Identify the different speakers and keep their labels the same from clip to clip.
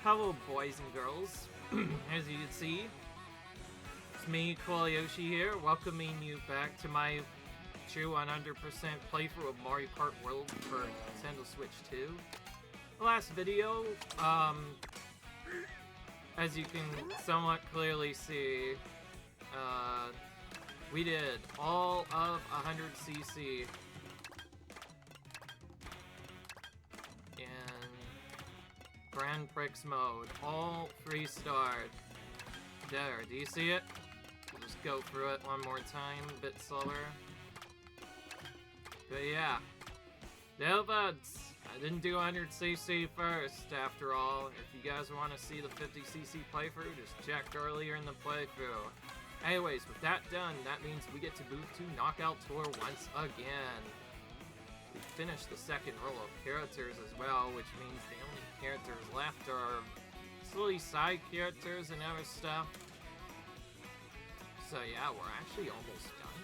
Speaker 1: Hello, boys and girls. As you can see, it's me, Yoshi here, welcoming you back to my true 100% playthrough of Mario Kart World for Nintendo Switch 2. The last video, as you can somewhat clearly see, we did all of 100cc in Grand Prix mode, all 3-starred. There, do you see it? We'll just go through it one more time, a bit slower. But yeah, no buds. I didn't do 100cc first, after all. If you guys want to see the 50cc playthrough, just check earlier in the playthrough. Anyways, with that done, that means we get to move to Knockout Tour once again. We finished the second row of characters as well, which means the only characters left are silly side characters and other stuff. So yeah, we're actually almost done,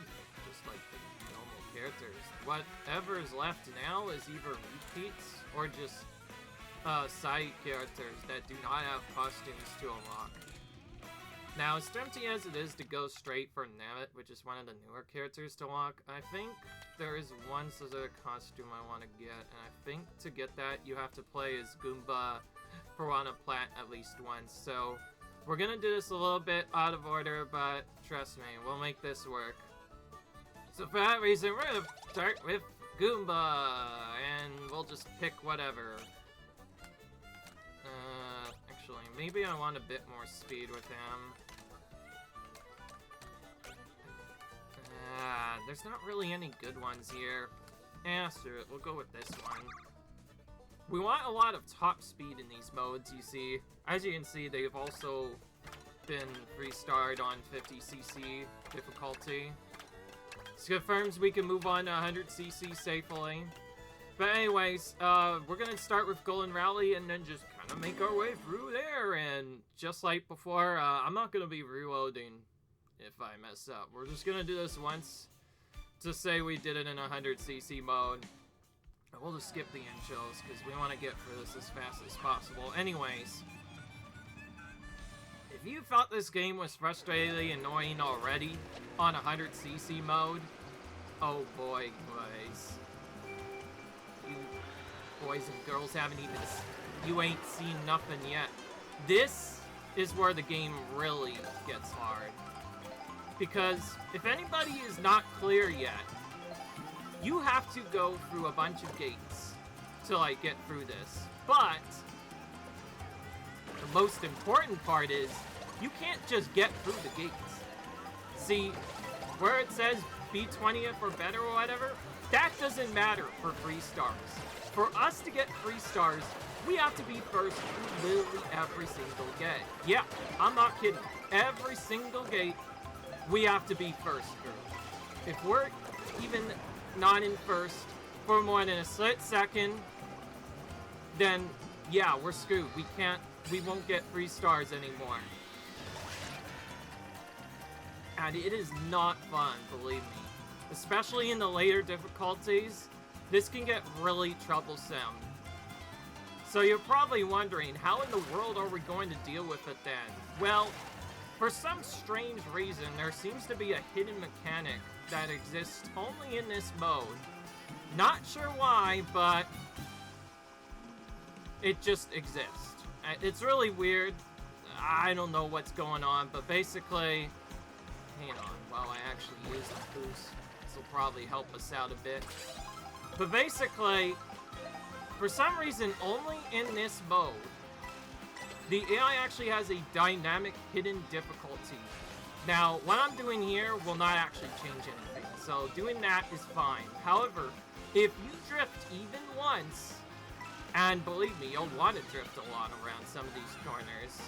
Speaker 1: just like the normal characters. Whatever is left now is either repeats or just side characters that do not have costumes to unlock. Now, as tempting as it is to go straight for Namet, which is one of the newer characters to unlock, I think there is one specific costume I want to get, and I think to get that, you have to play as Goomba Piranha Plant at least once. So, we're gonna do this a little bit out of order, but trust me, we'll make this work. So for that reason, we're gonna start with Goomba, and we'll just pick whatever. Actually, maybe I want a bit more speed with him. There's not really any good ones here. Screw it, we'll go with this one. We want a lot of top speed in these modes, you see. As you can see, they've also been 3-starred on 50cc difficulty. This confirms we can move on to 100cc safely. But anyways, we're gonna start with Golden Rally and then just kind of make our way through there. And just like before, I'm not gonna be reloading if I mess up. We're just gonna do this once to say we did it in 100cc mode. And we'll just skip the intros because we want to get through this as fast as possible. Anyways, if you thought this game was frustratingly annoying already on 100cc mode, oh boy, boys. You boys and girls you ain't seen nothing yet. This is where the game really gets hard. Because if anybody is not clear yet, you have to go through a bunch of gates to, like, get through this. But the most important part is you can't just get through the gates. See, where it says be 20th or better or whatever, that doesn't matter for 3 stars. For us to get 3 stars, we have to be first through literally every single gate. Yeah, I'm not kidding. Every single gate, we have to be first through. If we're even not in first for more than a split second, then yeah, we're screwed. We won't get 3 stars anymore. And it is not fun, believe me. Especially in the later difficulties, this can get really troublesome. So you're probably wondering, how in the world are we going to deal with it then? Well, for some strange reason, there seems to be a hidden mechanic that exists only in this mode. Not sure why, but it just exists. It's really weird. I don't know what's going on, but basically, hang on while I actually use the boost. This will probably help us out a bit. But basically, for some reason, only in this mode, the AI actually has a dynamic hidden difficulty. Now, what I'm doing here will not actually change anything, so doing that is fine. However, if you drift even once, and believe me, you'll want to drift a lot around some of these corners,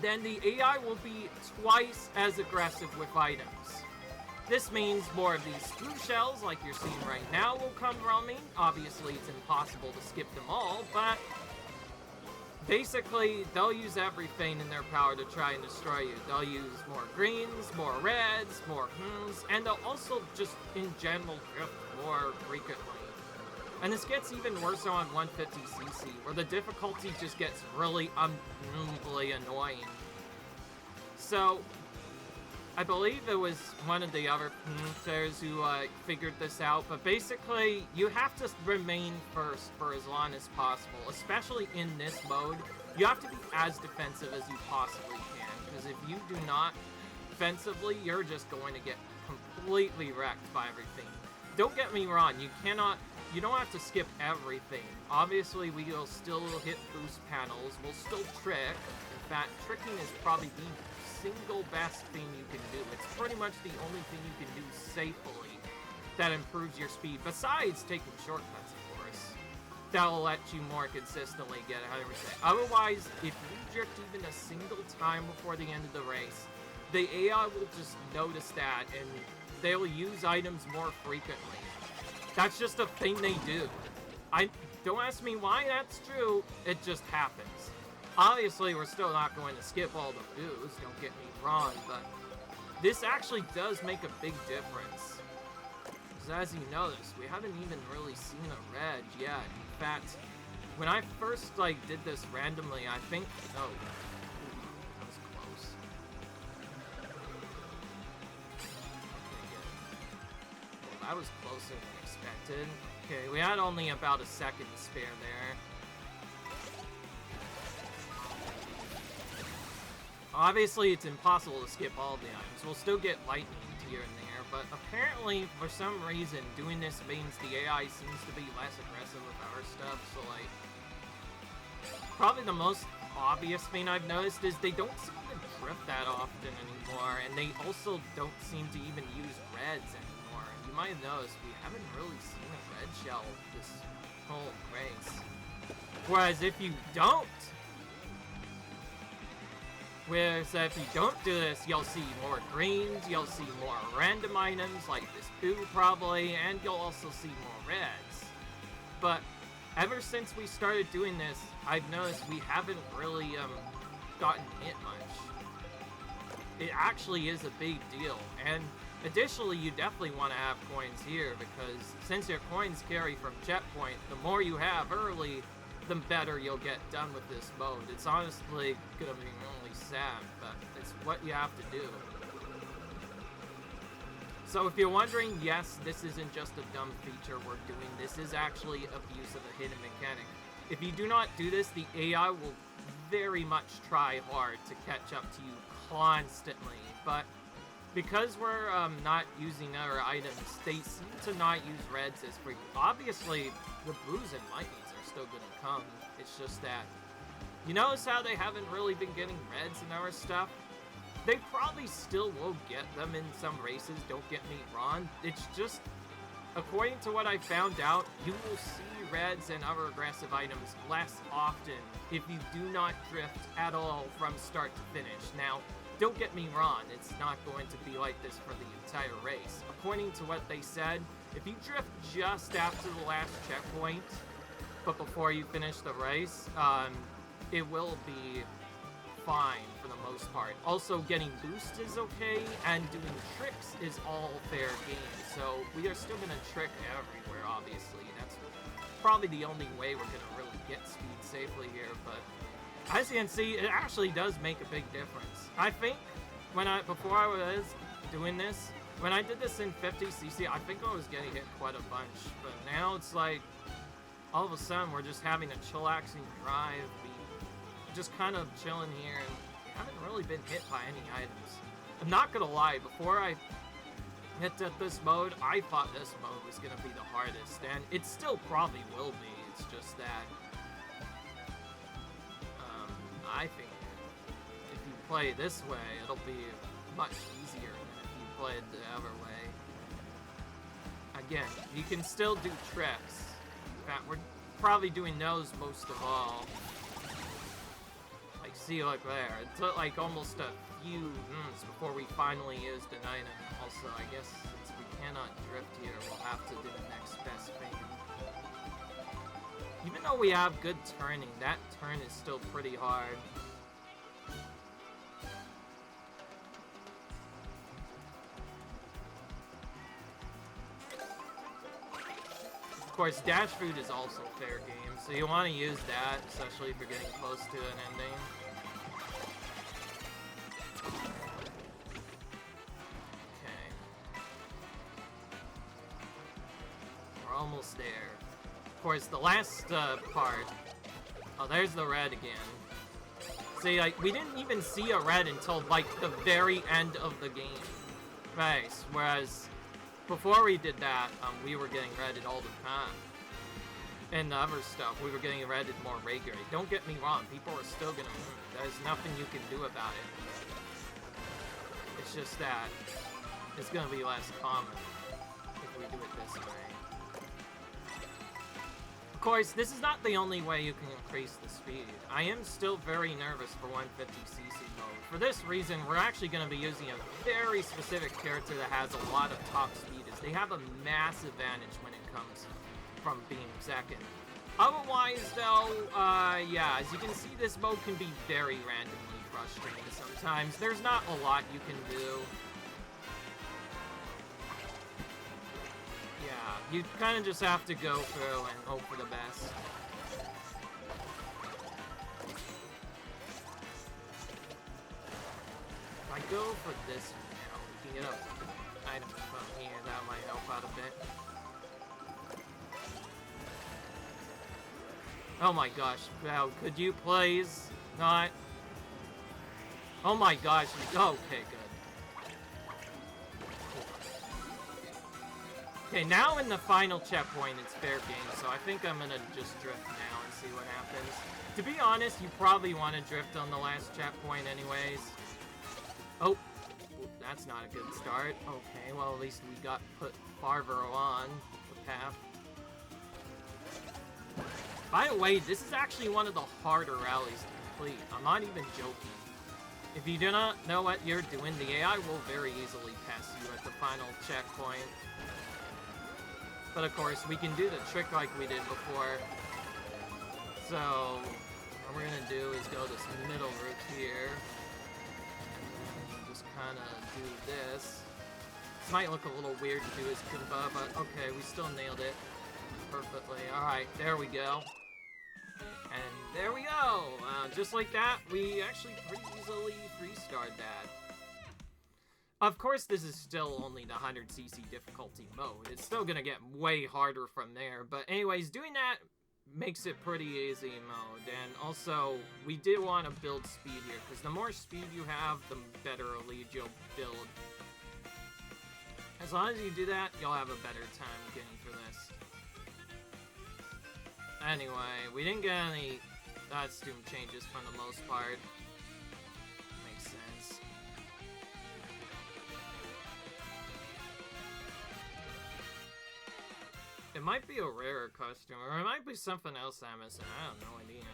Speaker 1: then the AI will be twice as aggressive with items. This means more of these screw shells, like you're seeing right now, will come roaming. Obviously, it's impossible to skip them all, but basically, they'll use everything in their power to try and destroy you. They'll use more greens, more reds, more and they'll also just, in general, drift more frequently. And this gets even worse on 150cc, where the difficulty just gets really unbelievably annoying. So, I believe it was one of the other players who figured this out, but basically, you have to remain first for as long as possible, especially in this mode. You have to be as defensive as you possibly can, because if you do not defensively, you're just going to get completely wrecked by everything. Don't get me wrong, you don't have to skip everything. Obviously, we will still hit boost panels, we'll still trick. In fact, tricking is probably the single best thing you can do. It's pretty much the only thing you can do safely that improves your speed, besides taking shortcuts, of course. That'll let you more consistently get 100%. Otherwise, if you drift even a single time before the end of the race, the AI will just notice that, and they'll use items more frequently. That's just a thing they do. Don't ask me why that's true, it just happens. Obviously, we're still not going to skip all the booze, don't get me wrong, but this actually does make a big difference. Because as you notice, we haven't even really seen a red yet. In fact, when I first, did this randomly, I think... Oh, that was close. Well, that was closer than expected. Okay, we had only about a second to spare there. Obviously, it's impossible to skip all the items. We'll still get lightning here and there, but apparently, for some reason, doing this means the AI seems to be less aggressive with our stuff, so, probably the most obvious thing I've noticed is they don't seem to drift that often anymore, and they also don't seem to even use reds anymore. You might have noticed we haven't really seen a red shell this whole race. Whereas if you don't do this, you'll see more greens, you'll see more random items like this boo probably, and you'll also see more reds. But ever since we started doing this, I've noticed we haven't really gotten hit much. It actually is a big deal, and additionally, you definitely want to have coins here, because since your coins carry from checkpoint, the more you have early, the better you'll get done with this mode. It's honestly gonna be really sad, but it's what you have to do. So if you're wondering, yes, this isn't just a dumb feature we're doing. This is actually abuse of a hidden mechanic. If you do not do this, the AI will very much try hard to catch up to you constantly. But because we're not using other items, they seem to not use reds as frequent. Obviously, the blues and lightnings are still going to come. It's just that, you notice how they haven't really been getting reds and other stuff? They probably still will get them in some races, don't get me wrong. It's just, according to what I found out, you will see reds and other aggressive items less often if you do not drift at all from start to finish. Now, don't get me wrong, it's not going to be like this for the entire race. According to what they said, if you drift just after the last checkpoint, but before you finish the race, it will be fine for the most part. Also, getting boost is okay, and doing tricks is all fair game. So we are still going to trick everywhere, obviously. That's probably the only way we're going to really get speed safely here, but as you can see, it actually does make a big difference. I think before I was doing this, when I did this in 50cc, I think I was getting hit quite a bunch, but now it's like, all of a sudden, we're just having a chillaxing drive. We just kind of chilling here, and we haven't really been hit by any items. I'm not gonna lie, before I hit this mode, I thought this mode was gonna be the hardest, and it still probably will be. It's just that I think if you play this way, it'll be much easier than if you play it the other way. Again, you can still do tricks. In fact, we're probably doing those most of all. Like, see, like there. It took like almost a few minutes before we finally used an item. Also, I guess since we cannot drift here, we'll have to do the next best thing. Even though we have good turning, that turn is still pretty hard. Of course, dash food is also fair game, so you want to use that, especially if you're getting close to an ending. Okay. We're almost there. Of course, the last part... Oh, there's the red again. See, like, we didn't even see a red until, like, the very end of the game. Nice. Whereas, before we did that, we were getting redded all the time. And the other stuff, we were getting redded more regularly. Don't get me wrong, people are still gonna move. There's nothing you can do about it. It's just that it's gonna be less common if we do it this way. Of course, this is not the only way you can increase the speed. I am still very nervous for 150cc mode. For this reason, we're actually going to be using a very specific character that has a lot of top speeders. They have a massive advantage when it comes from being second. Otherwise, though, yeah, as you can see, this mode can be very randomly frustrating sometimes. There's not a lot you can do. Yeah, you kind of just have to go through and hope for the best. If I go for this now, we can get up items from here. That might help out a bit. Oh my gosh, wow, could you please not? Oh my gosh, okay, good. Okay, now in the final checkpoint, it's fair game, so I think I'm gonna just drift now and see what happens. To be honest, you probably want to drift on the last checkpoint anyways. Oh, that's not a good start. Okay, well at least we got put farther on the path. By the way, this is actually one of the harder rallies to complete. I'm not even joking. If you do not know what you're doing, the AI will very easily pass you at the final checkpoint. But of course, we can do the trick like we did before. So, what we're gonna do is go this middle route here. And just kind of do this. This might look a little weird to do as Kumba, but okay, we still nailed it perfectly. Alright, there we go. And there we go! Just like that, we actually pretty easily 3-starred that. Of course, this is still only the 100cc difficulty mode. It's still gonna get way harder from there. But anyways, doing that makes it pretty easy mode. And also, we did want to build speed here, because the more speed you have, the better a lead you'll build. As long as you do that, you'll have a better time getting through this. Anyway, we didn't get any costume changes for the most part. Makes sense. It might be a rarer costume, or it might be something else I'm missing. I have no idea.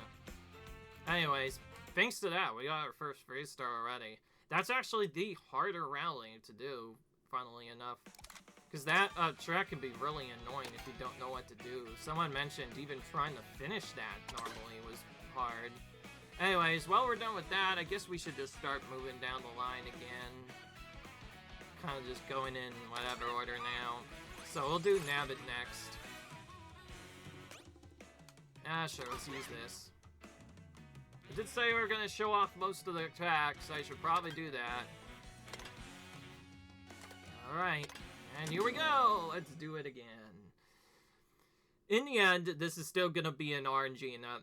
Speaker 1: Anyways, thanks to that, we got our first 3-star already. That's actually the harder rally to do, funnily enough. Because that track can be really annoying if you don't know what to do. Someone mentioned even trying to finish that normally was hard. Anyways, while we're done with that, I guess we should just start moving down the line again. Kind of just going in whatever order now. So we'll do Nabbit next. Sure, let's use this. I did say we were going to show off most of the attacks, so I should probably do that. Alright. And here we go! Let's do it again. In the end, this is still gonna be an RNG in that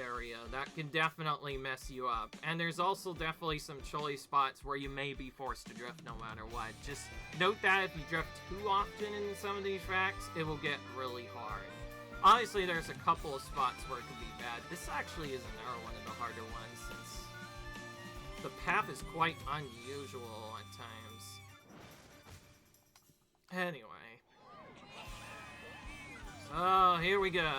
Speaker 1: area. That can definitely mess you up. And there's also definitely some choice spots where you may be forced to drift no matter what. Just note that if you drift too often in some of these tracks, it will get really hard. Honestly, there's a couple of spots where it can be bad. This actually is another one of the harder ones, since the path is quite unusual at times. Anyway. So, here we go.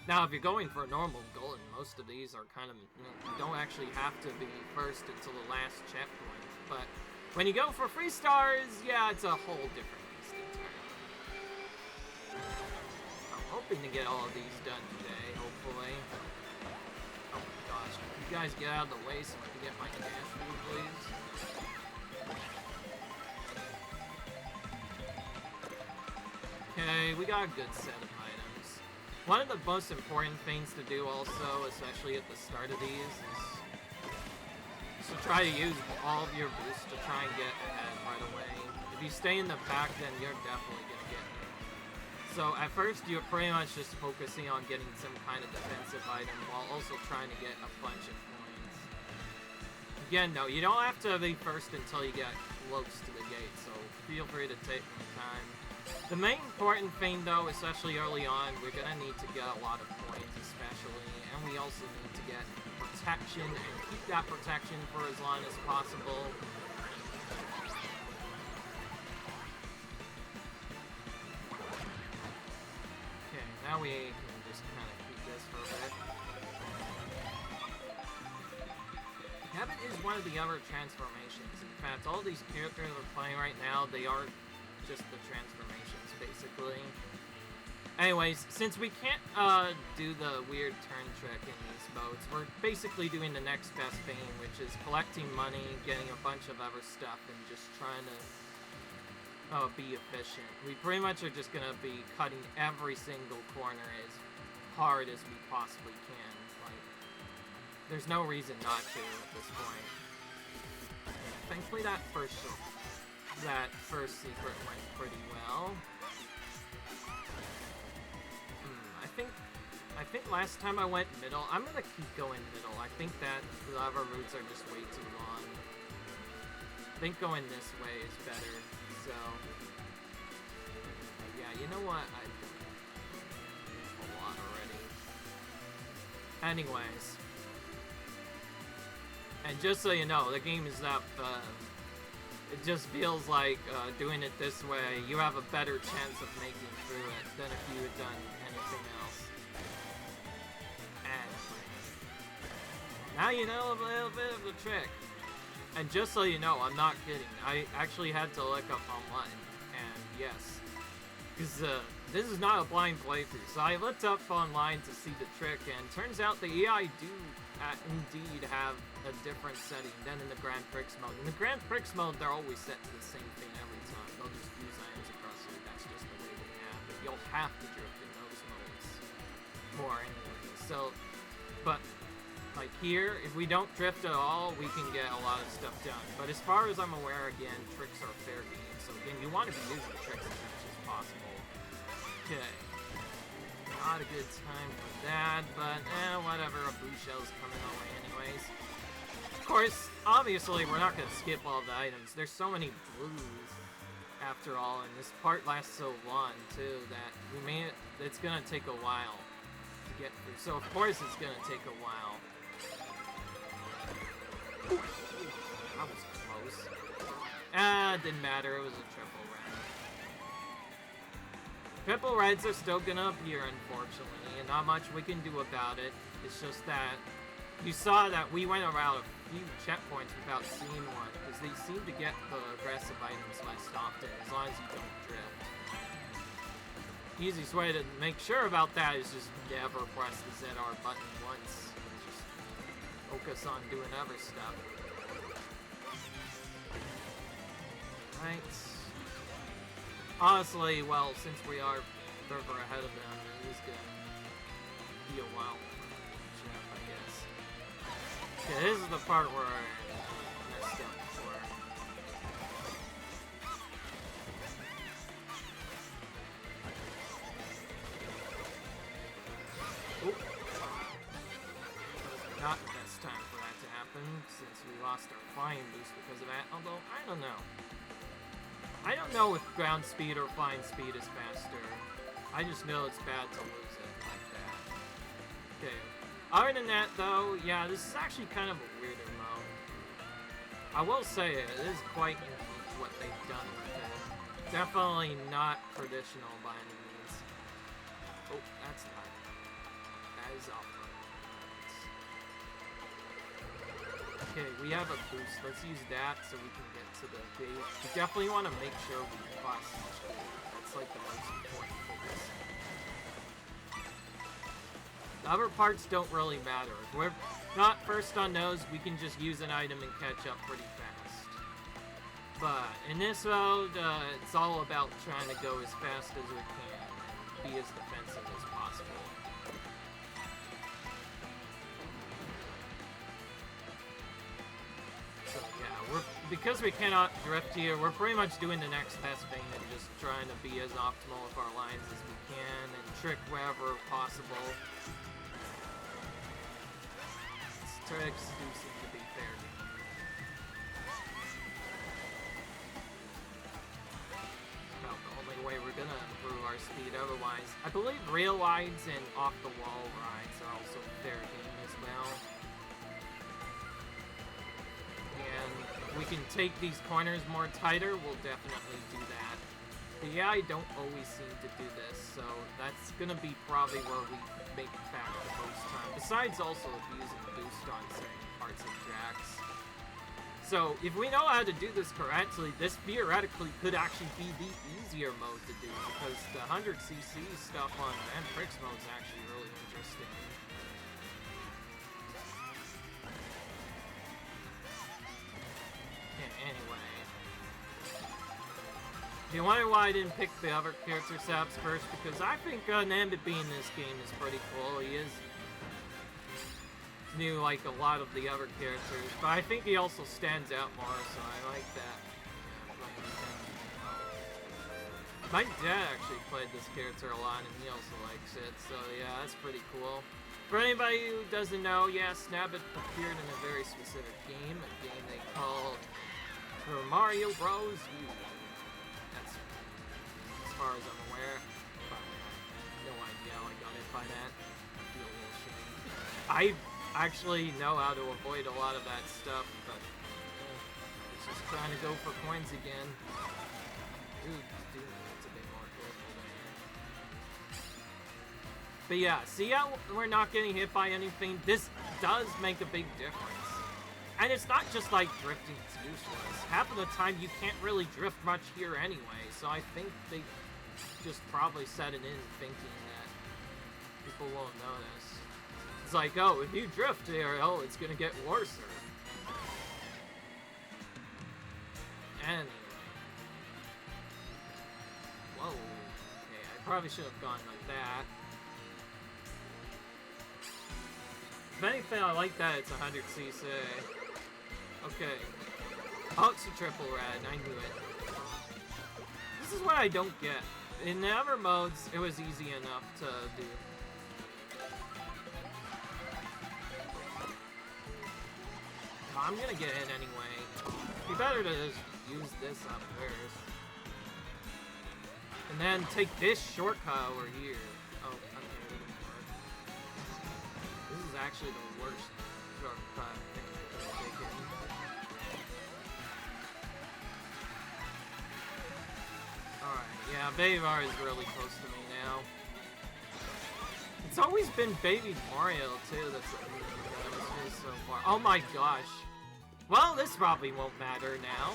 Speaker 1: Now, if you're going for a normal golden, most of these are kind of, you don't actually have to be first until the last checkpoint. But when you go for 3 stars, yeah, it's a whole different beast entirely. I'm hoping to get all of these done today, hopefully. Oh my gosh, can you guys get out of the way so I can get my dash food, please? Okay, we got a good set of items. One of the most important things to do also, especially at the start of these, is to try to use all of your boosts to try and get ahead right away. If you stay in the back, then you're definitely going to get hit. So at first, you're pretty much just focusing on getting some kind of defensive item while also trying to get a bunch of coins. Again, no, you don't have to be first until you get close to the gate, so feel free to take your time. The main important thing, though, especially early on, we're going to need to get a lot of coins, especially, and we also need to get protection and keep that protection for as long as possible. Okay, now we can just kind of keep this for a bit. Habit is one of the other transformations. In fact, all these characters we're playing right now, they are just the transformations, basically. Anyways, since we can't do the weird turn trick in these modes, we're basically doing the next best thing, which is collecting money, getting a bunch of other stuff, and just trying to be efficient. We pretty much are just gonna be cutting every single corner as hard as we possibly can. Like, there's no reason not to at this point. Thankfully, that first secret went pretty well. I think last time I went middle. I'm gonna keep going middle. I think that the other routes are just way too long. I think going this way is better. So, yeah, you know what? I've done a lot already. Anyways. And just so you know, the game is up. It just feels like doing it this way, you have a better chance of making through it than if you had done anything else. And now you know a little bit of the trick. And just so you know, I'm not kidding. I actually had to look up online, and yes, because this is not a blind playthrough. So I looked up online to see the trick, and turns out the AI do indeed have a different setting than in the Grand Prix mode. In the Grand Prix mode, they're always set to the same thing every time. They'll just use items across you. That's just the way they have it. You'll have to drift in those modes more anyway. So, but like here, if we don't drift at all, we can get a lot of stuff done. But as far as I'm aware, again, tricks are fair game. So again, you want to be using tricks as much as possible. Okay. Not a good time for that, but whatever, a blue shell's coming our way anyways. Of course, obviously, we're not going to skip all the items. There's so many blues, after all, and this part lasts so long, too, that it's going to take a while to get through. So, of course, it's going to take a while. Ooh, that was close. Didn't matter, it was a triple red. Triple reds are still gonna appear, unfortunately, and not much we can do about it. It's just that you saw that we went around a few checkpoints without seeing one, because they seem to get the aggressive items less often, as long as you don't drift. Easiest way to make sure about that is just never press the ZR button once, and just focus on doing other stuff. Right. Honestly, well, since we are further ahead of them, it is gonna be a while for catching up, I guess. Okay, this is the part where I messed up before. Oop. Not the best time for that to happen, since we lost our flying boost because of that, although, I don't know. I don't know if ground speed or flying speed is faster. I just know it's bad to lose it like that. Okay. Other than that, though, yeah, this is actually kind of a weirder mode. I will say it is quite unique what they've done with it. Definitely not traditional by any means. Oh, that's not. That is off-road. Okay, we have a boost. Let's use that so we can get to the gate. We definitely want to make sure we cross each gate. That's like the most important focus. The other parts don't really matter. If we're not first on those, we can just use an item and catch up pretty fast. But in this mode, it's all about trying to go as fast as we can and be as defensive as possible. So yeah, because we cannot drift here, we're pretty much doing the next best thing and just trying to be as optimal with our lines as we can and trick wherever possible. These tricks do seem to be fair game. About the only way we're gonna improve our speed otherwise. I believe rail rides and off-the-wall rides are also fair game as well. And if we can take these corners more tighter, we'll definitely do that. But yeah, I don't always seem to do this, so that's gonna be probably where we make it back the most time. Besides also using boost on certain parts of tracks. So if we know how to do this correctly, this theoretically could actually be the easier mode to do, because the 100cc stuff on Grand Prix mode is actually really interesting. Anyway, if you wonder why I didn't pick the other character subs first, because I think Nambit in this game is pretty cool. He is new like a lot of the other characters, but I think he also stands out more, so I like that. My dad actually played this character a lot, and he also likes it, so yeah, that's pretty cool. For anybody who doesn't know, yeah, Snabbit appeared in a very specific game, a game they called Mario Bros. U. That's as far as I'm aware. But I have no idea how I got hit by that. I feel a little shame. I actually know how to avoid a lot of that stuff, but it's just trying to go for coins again. Dude, it's a bit more careful there. But yeah, see how we're not getting hit by anything? This does make a big difference. And it's not just like drifting is useless. Half of the time you can't really drift much here anyway, so I think they just probably set it in thinking that people won't notice. It's like, oh, if you drift here, oh, it's gonna get worse. Anyway. Whoa. Okay, I probably should have gone like that. If anything, I like that it's 100cc. Okay. Oh, it's a triple red. I knew it. This is what I don't get. In the other modes, it was easy enough to do. I'm gonna get in anyway. It'd be better to just use this up first. And then take this shortcut over here. Oh, okay, it didn't work. This is actually the worst shortcut thing I could have taken. Alright, yeah, Bavar is really close to me now. It's always been Baby Mario, too, that's so far. Oh my gosh. Well, this probably won't matter now.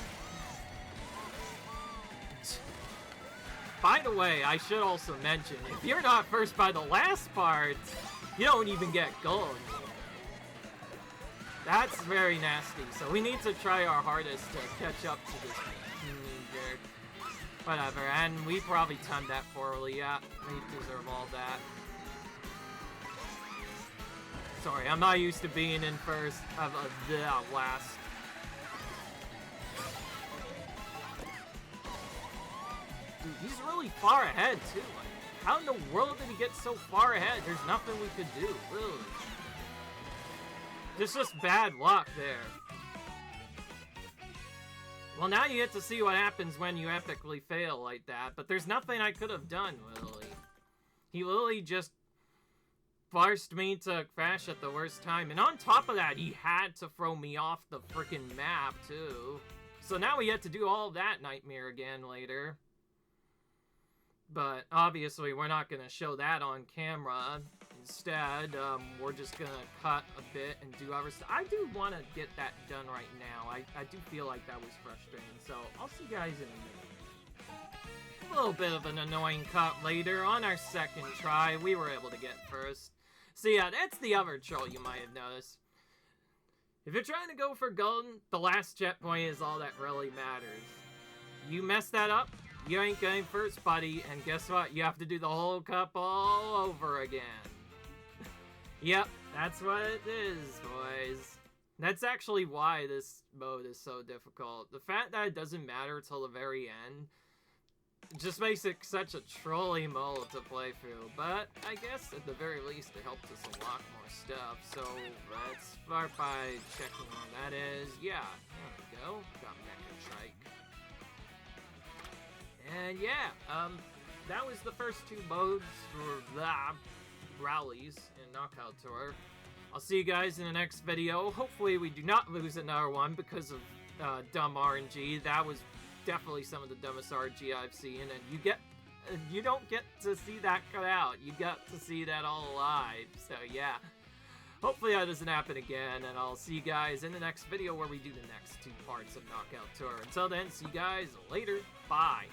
Speaker 1: By the way, I should also mention, if you're not first by the last part, you don't even get gold. That's very nasty, so we need to try our hardest to catch up to this jerk. Whatever, and we probably timed that poorly, yeah. We deserve all that. Sorry, I'm not used to being in first of the last. Dude, he's really far ahead, too. Like, how in the world did he get so far ahead? There's nothing we could do, really. There's just bad luck there. Well, now you get to see what happens when you epically fail like that, but there's nothing I could have done, really. He literally just forced me to crash at the worst time, and on top of that, he had to throw me off the freaking map, too. So now we get to do all that nightmare again later. But obviously, we're not going to show that on camera. Instead, we're just going to cut a bit and do other stuff. I do want to get that done right now. I do feel like that was frustrating. So I'll see you guys in a minute. A little bit of an annoying cut later. On our second try, we were able to get first. So yeah, that's the other troll you might have noticed. If you're trying to go for golden, the last checkpoint is all that really matters. You mess that up, you ain't going first, buddy, and guess what? You have to do the whole cup all over again. Yep, that's what it is, boys. That's actually why this mode is so difficult. The fact that it doesn't matter till the very end just makes it such a trolly mode to play through. But I guess at the very least it helps us unlock more stuff. So let's start by checking what that is. Yeah, there we go. Got Mecha Trike. And yeah, that was the first two modes for the Rallies in Knockout Tour. I'll see you guys in the next video. Hopefully we do not lose another one because of dumb RNG. That was definitely some of the dumbest RNG I've seen, and you don't get to see that cut out. You got to see that all live. So yeah, hopefully that doesn't happen again, and I'll see you guys in the next video where we do the next two parts of Knockout Tour. Until then, see you guys later. Bye.